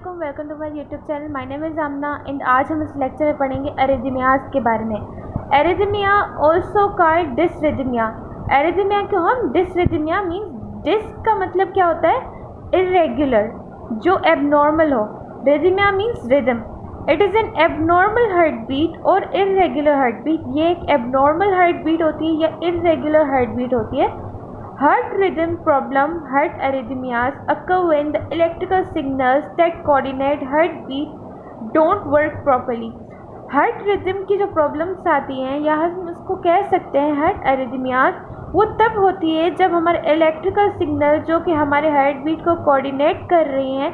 वालेकुम, welcome to my YouTube channel. My name is Amna and आज हम इस लेक्चर में पढ़ेंगे एरिथमियाज के बारे में। Arrhythmia also called डिसरिथमिया। एरिथमिया को हम डिसरिथमिया मीन्स डिस का मतलब क्या होता है, इरेगुलर, जो एबनॉर्मल हो। Rhythmia means rhythm. It is an abnormal heart beat और इरेगुलर हार्ट बीट। ये एक एबनॉर्मल हार्ट बीट होती है या इरेगुलर हार्ट बीट होती है। Heart rhythm problem, heart arrhythmias occur when the electrical signals that coordinate heartbeat don't work properly. Heart rhythm की जो प्रॉब्लम्स आती हैं या हम उसको कह सकते हैं हार्ट एरिथमियाज, वो तब होती है जब हमारे इलेक्ट्रिकल सिग्नल जो कि हमारे हार्ट बीट को कोऑर्डिनेट कर रही हैं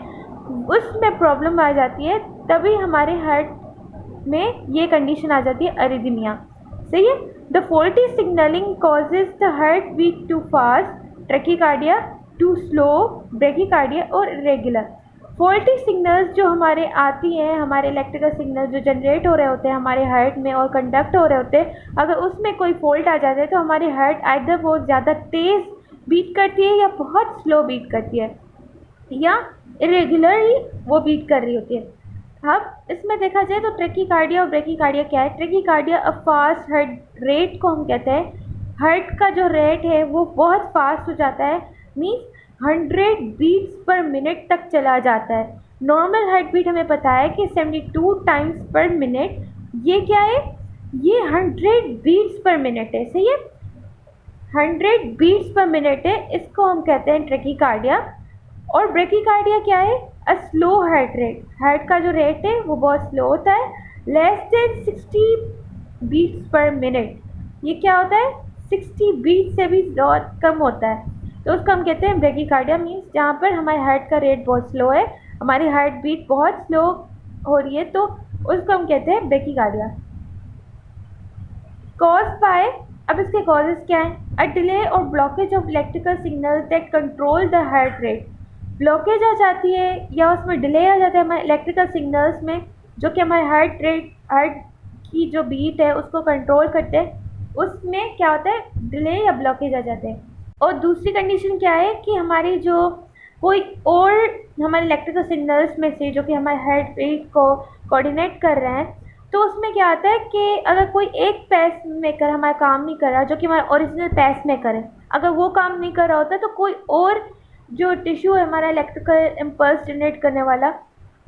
उसमें प्रॉब्लम आ जाती है, तभी हमारे हार्ट में ये कंडीशन आ जाती है एरिथमिया। सही है। The faulty signalling causes the heart beat too fast, tachycardia, too slow, bradycardia और इरेगुलर। फॉल्टी सिग्नल्स जो हमारे आती हैं, हमारे इलेक्ट्रिकल सिग्नल जो जनरेट हो रहे होते हैं हमारे हार्ट में और कंडक्ट हो रहे होते हैं, अगर उसमें कोई फॉल्ट आ जाता है तो हमारी हार्ट आइदर बहुत ज़्यादा तेज़ बीट करती है या बहुत स्लो बीट करती है या इरेगुलरली वो बीट कर रही होती है। अब इसमें देखा जाए तो ट्रैकीकार्डिया और ब्रैकीकार्डिया क्या है। Tachycardia a fast heart rate को हम कहते हैं। हार्ट का जो रेट है वो बहुत फास्ट हो जाता है, मीन्स 100 बीट्स पर मिनट तक चला जाता है। नॉर्मल हार्ट बीट हमें पता है कि 72 टाइम्स पर मिनट। ये क्या है, ये 100 बीट्स पर मिनट है। सही है, 100 बीट्स पर मिनट है, इसको हम कहते हैं ट्रैकीकार्डिया। और ब्रैकीकार्डिया क्या है, a slow heart rate. Heart का जो रेट है वो बहुत स्लो होता है, less than 60 beats per minute. ये क्या होता है, 60 बीट से भी बहुत कम होता है, तो उसको हम कहते हैं ब्रैकीकार्डिया। मीन्स जहाँ पर हमारे हार्ट का रेट बहुत स्लो है, हमारी हार्ट बीट बहुत स्लो हो रही है, तो उसको हम कहते हैं ब्रैकीकार्डिया। कॉज बाय, अब इसके कॉजेज क्या हैं, अ डिले और blockage of electrical signal that control the heart rate. Blockage आ जाती है या उसमें डिले आ जाता है हमारे इलेक्ट्रिकल सिग्नल्स में, जो कि हमारे हार्ट रेट, हार्ट की जो बीट है उसको कंट्रोल करते हैं, उसमें क्या होता है, डिले या ब्लॉकेज आ जाते हैं। और दूसरी कंडीशन क्या है कि हमारी जो कोई और हमारे इलेक्ट्रिकल सिग्नल्स में से जो कि हमारे हार्ट रेट को कोऑर्डिनेट कर रहे हैं, तो उसमें क्या आता है कि अगर कोई एक पेस मेकर हमारा काम नहीं कर रहा, जो कि हमारा ओरिजिनल पेस मेकर है, अगर वो काम नहीं कर रहा होता तो कोई और जो टिश्यू है हमारा इलेक्ट्रिकल इम्पल्स जनरेट करने वाला,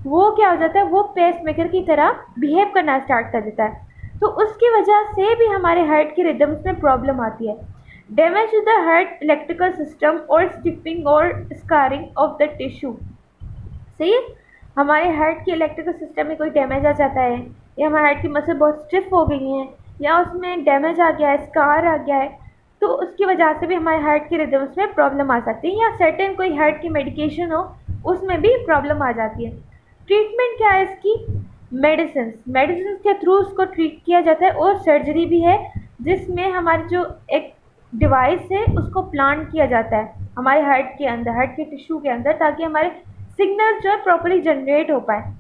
वो क्या हो जाता है, वो पेस मेकर की तरह बिहेव करना स्टार्ट कर देता है। तो उसकी वजह से भी हमारे हार्ट के रिदम्स में प्रॉब्लम आती है। Damage to the heart electrical system और स्टिफिंग और स्कारिंग ऑफ द टिश्यू। सही है, हमारे हार्ट के इलेक्ट्रिकल सिस्टम में कोई डैमेज आ जाता है या हमारे हार्ट की मसल बहुत स्टिफ हो गई हैं या उसमें डैमेज आ गया है, स्कार आ गया है, तो उसकी वजह से भी हमारे हार्ट के रिदम्स में प्रॉब्लम आ सकती है। या सर्टेन कोई हार्ट की मेडिकेशन हो उसमें भी प्रॉब्लम आ जाती है। ट्रीटमेंट क्या है इसकी, मेडिसिन के थ्रू उसको ट्रीट किया जाता है। और सर्जरी भी है जिसमें हमारी जो एक डिवाइस है उसको प्लांट किया जाता है हमारे हार्ट के अंदर, हार्ट के टिश्यू के अंदर, ताकि हमारे सिग्नल जो है प्रॉपर्ली जनरेट हो पाए।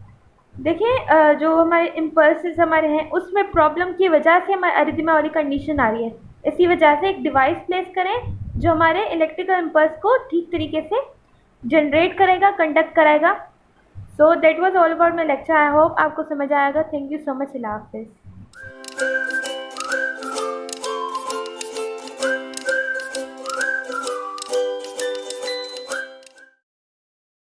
देखिए जो हमारे इम्पल्सेस हमारे हैं उसमें प्रॉब्लम की वजह से हमारे एरिथमिया वाली कंडीशन आ रही है। इसी वजह से एक डिवाइस प्लेस करें जो हमारे इलेक्ट्रिकल इम्पल्स को ठीक तरीके से जनरेट करेगा, कंडक्ट कराएगा। So that was all about my lecture. I hope आपको समझ आएगा। Thank you so much. अल्लाह हाफिज़।